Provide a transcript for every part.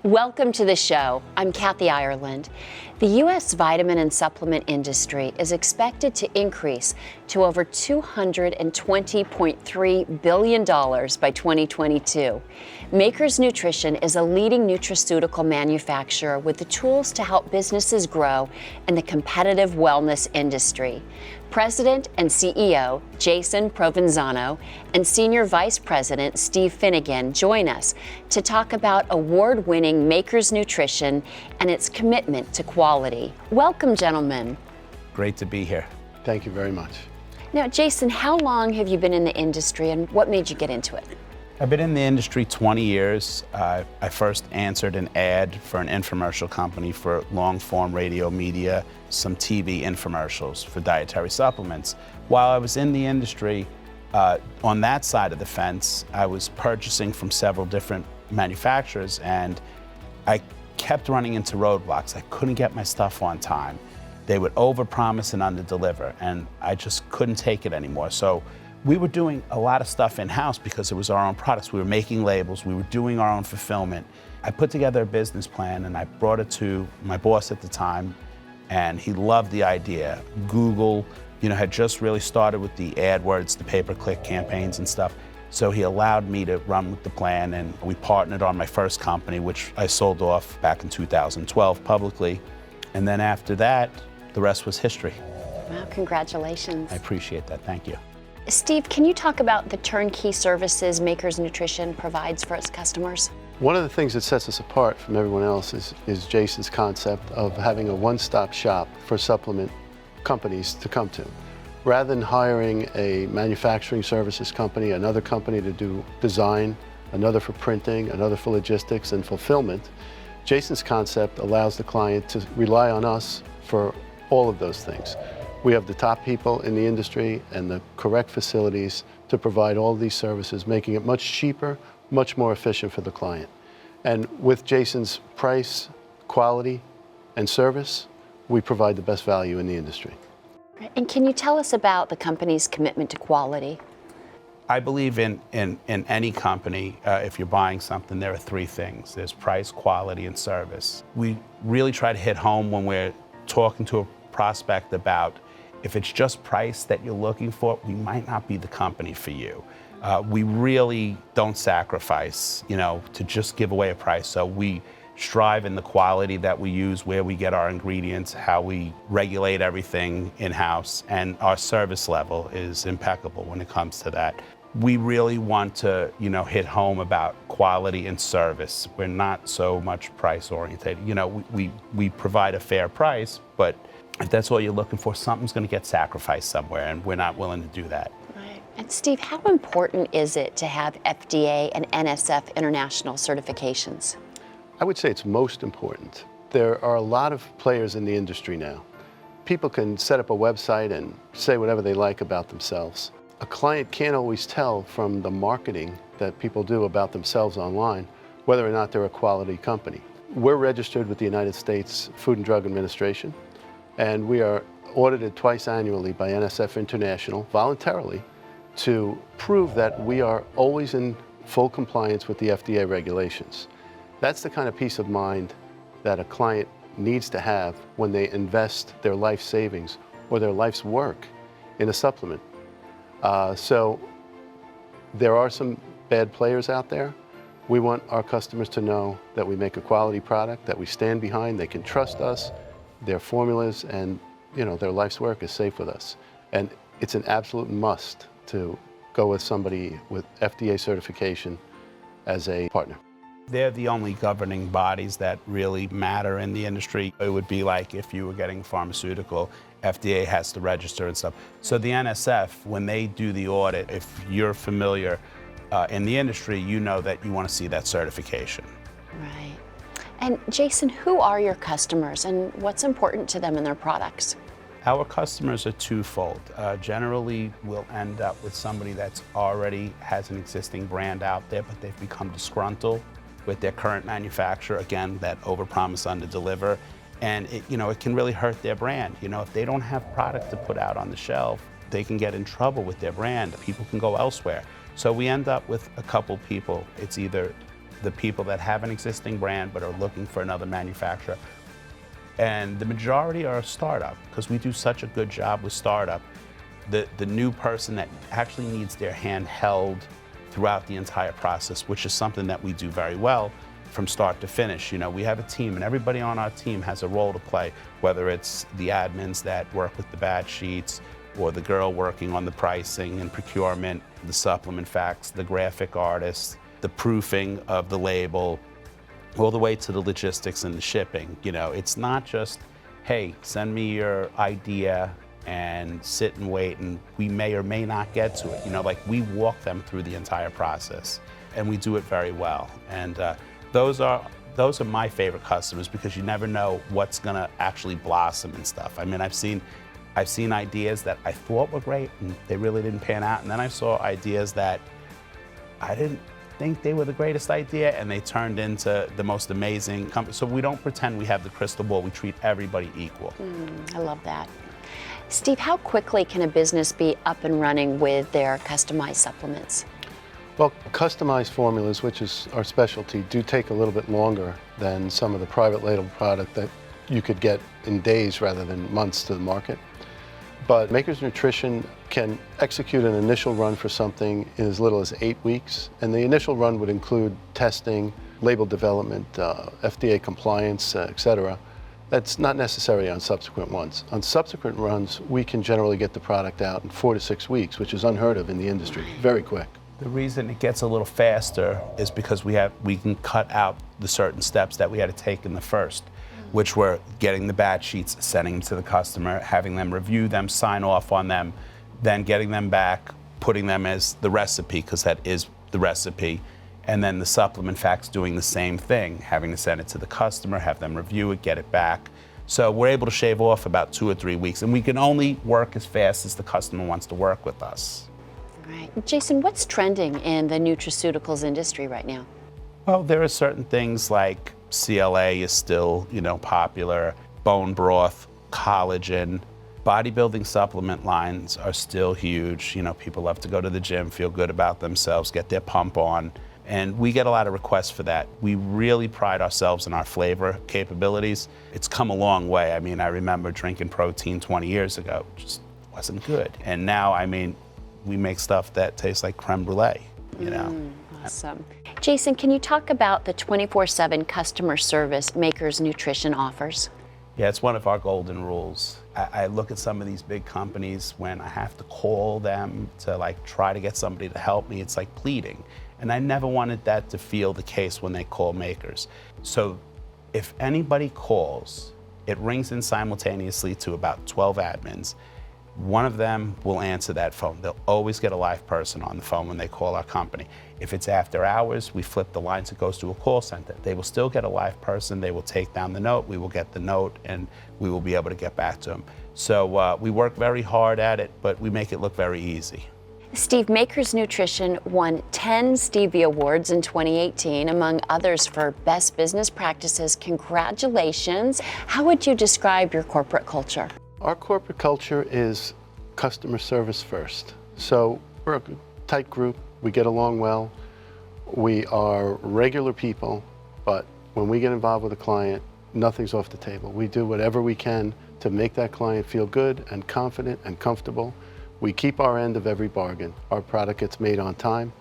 Welcome to the show. I'm Kathy Ireland. The U.S. vitamin and supplement industry is expected to increase to over $220.3 billion by 2022. Makers Nutrition is a leading nutraceutical manufacturer with the tools to help businesses grow in the competitive wellness industry. President and CEO Jason Provenzano and Senior Vice President Steve Finnegan join us to talk about award-winning Makers Nutrition and its commitment to quality. Welcome, gentlemen. Great to be here. Thank you very much. Now, Jason, how long have you been in the industry and what made you get into it? I've been in the industry 20 years. I first answered an ad for an infomercial company for long-form radio media, some TV infomercials for dietary supplements. While I was in the industry, on that side of the fence, I was purchasing from several different manufacturers, and I kept running into roadblocks. I couldn't get my stuff on time. They would overpromise and underdeliver, and I just couldn't take it anymore. So we were doing a lot of stuff in-house because it was our own products. We were making labels, we were doing our own fulfillment. I put together a business plan and I brought it to my boss at the time, and he loved the idea. Google, had just really started with the AdWords, the pay-per-click campaigns and stuff. So he allowed me to run with the plan, and we partnered on my first company, which I sold off back in 2012 publicly. And then after that, the rest was history. Well, congratulations. I appreciate that, thank you. Steve, can you talk about the turnkey services Makers Nutrition provides for its customers? One of the things that sets us apart from everyone else is Jason's concept of having a one-stop shop for supplement companies to come to. Rather than hiring a manufacturing services company, another company to do design, another for printing, another for logistics and fulfillment, Jason's concept allows the client to rely on us for all of those things. We have the top people in the industry and the correct facilities to provide all of these services, making it much cheaper, much more efficient for the client. And with Jason's price, quality, and service, we provide the best value in the industry. And can you tell us about the company's commitment to quality? I believe in any company, if you're buying something, there are three things. There's price, quality, and service. We really try to hit home when we're talking to a prospect about if it's just price that you're looking for, we might not be the company for you. We really don't sacrifice, to just give away a price. So we strive in the quality that we use, where we get our ingredients, how we regulate everything in-house, and our service level is impeccable when it comes to that. We really want to, hit home about quality and service. We're not so much price oriented. We provide a fair price, but if that's all you're looking for, something's going to get sacrificed somewhere, and we're not willing to do that. Right. And Steve, how important is it to have FDA and NSF international certifications? I would say it's most important. There are a lot of players in the industry now. People can set up a website and say whatever they like about themselves. A client can't always tell from the marketing that people do about themselves online whether or not they're a quality company. We're registered with the United States Food and Drug Administration, and we are audited twice annually by NSF International voluntarily to prove that we are always in full compliance with the FDA regulations. That's the kind of peace of mind that a client needs to have when they invest their life savings or their life's work in a supplement. So there are some bad players out there. We want our customers to know that we make a quality product, that we stand behind, they can trust us, their formulas and their life's work is safe with us. And it's an absolute must to go with somebody with FDA certification as a partner. They're the only governing bodies that really matter in the industry. It would be like if you were getting pharmaceutical, FDA has to register and stuff. So the NSF, when they do the audit, if you're familiar in the industry, you know that you want to see that certification. Right. And Jason, who are your customers and what's important to them in their products? Our customers are twofold. Generally, we'll end up with somebody that's already has an existing brand out there, but they've become disgruntled with their current manufacturer, again, that overpromise, underdeliver, and it can really hurt their brand. If they don't have product to put out on the shelf, they can get in trouble with their brand. People can go elsewhere. So we end up with a couple people. It's either the people that have an existing brand but are looking for another manufacturer. And the majority are a startup, because we do such a good job with startup. The new person that actually needs their hand held throughout the entire process, which is something that we do very well from start to finish. You know, we have a team, and everybody on our team has a role to play, whether it's the admins that work with the batch sheets, or the girl working on the pricing and procurement, the supplement facts, the graphic artists, the proofing of the label, all the way to the logistics and the shipping. You know, it's not just, hey, send me your idea and sit and wait, and we may or may not get to it. You know, like, we walk them through the entire process, and we do it very well. And those are my favorite customers, because you never know what's gonna actually blossom and stuff. I mean, I've seen ideas that I thought were great and they really didn't pan out, and then I saw ideas that I didn't think they were the greatest idea, and they turned into the most amazing company. So we don't pretend we have the crystal ball, we treat everybody equal. I love that. Steve, how quickly can a business be up and running with their customized supplements? Well, customized formulas, which is our specialty, do take a little bit longer than some of the private label product that you could get in days rather than months to the market. But Maker's Nutrition can execute an initial run for something in as little as 8 weeks. And the initial run would include testing, label development, FDA compliance, et cetera. That's not necessary on subsequent ones. On subsequent runs, we can generally get the product out in 4 to 6 weeks, which is unheard of in the industry. Very quick. The reason it gets a little faster is because we can cut out the certain steps that we had to take in the first, which were getting the batch sheets, sending them to the customer, having them review them, sign off on them, then getting them back, putting them as the recipe, because that is the recipe, and then the supplement facts doing the same thing, having to send it to the customer, have them review it, get it back. So we're able to shave off about 2 or 3 weeks, and we can only work as fast as the customer wants to work with us. All right. Jason, what's trending in the nutraceuticals industry right now? Well, there are certain things like CLA is still, popular, bone broth, collagen. Bodybuilding supplement lines are still huge. People love to go to the gym, feel good about themselves, get their pump on. And we get a lot of requests for that. We really pride ourselves in our flavor capabilities. It's come a long way. I mean, I remember drinking protein 20 years ago. It just wasn't good. And now, we make stuff that tastes like creme brulee, Awesome. Jason, can you talk about the 24/7 customer service Maker's Nutrition offers? Yeah, it's one of our golden rules. I look at some of these big companies, when I have to call them to try to get somebody to help me, it's like pleading. And I never wanted that to feel the case when they call Makers. So if anybody calls, it rings in simultaneously to about 12 admins. One of them will answer that phone. They'll always get a live person on the phone when they call our company. If it's after hours, we flip the lines, it goes to a call center. They will still get a live person. They will take down the note, we will get the note, and we will be able to get back to them. So we work very hard at it, but we make it look very easy. Steve, Maker's Nutrition won 10 Stevie Awards in 2018, among others for Best Business Practices. Congratulations. How would you describe your corporate culture? Our corporate culture is customer service first. So we're a tight group, we get along well, we are regular people, but when we get involved with a client, nothing's off the table. We do whatever we can to make that client feel good and confident and comfortable. We keep our end of every bargain. Our product gets made on time,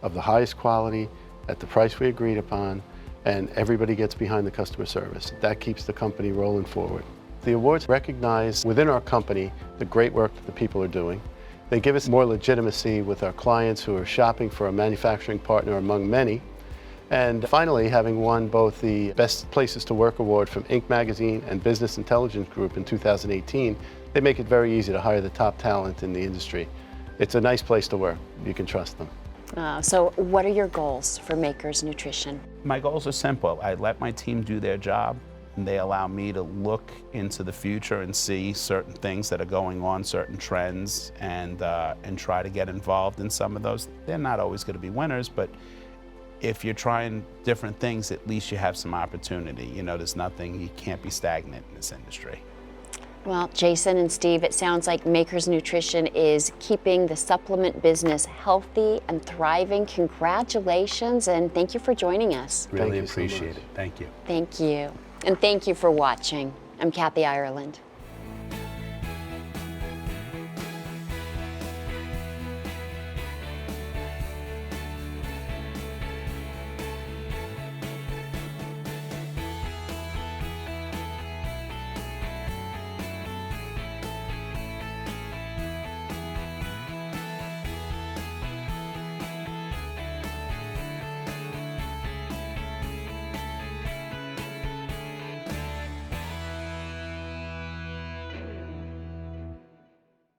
of the highest quality, at the price we agreed upon, and everybody gets behind the customer service. That keeps the company rolling forward. The awards recognize within our company the great work that the people are doing. They give us more legitimacy with our clients who are shopping for a manufacturing partner among many. And finally, having won both the Best Places to Work award from Inc. magazine and Business Intelligence Group in 2018, they make it very easy to hire the top talent in the industry. It's a nice place to work. You can trust them. So what are your goals for Maker's Nutrition? My goals are simple. I let my team do their job, and they allow me to look into the future and see certain things that are going on, certain trends, and try to get involved in some of those. They're not always going to be winners, but if you're trying different things, at least you have some opportunity. There's nothing, you can't be stagnant in this industry. Well, Jason and Steve, it sounds like Makers Nutrition is keeping the supplement business healthy and thriving. Congratulations, and thank you for joining us. Really Thank you so appreciate much. it. Thank you. Thank you. And thank you for watching. I'm Kathy Ireland.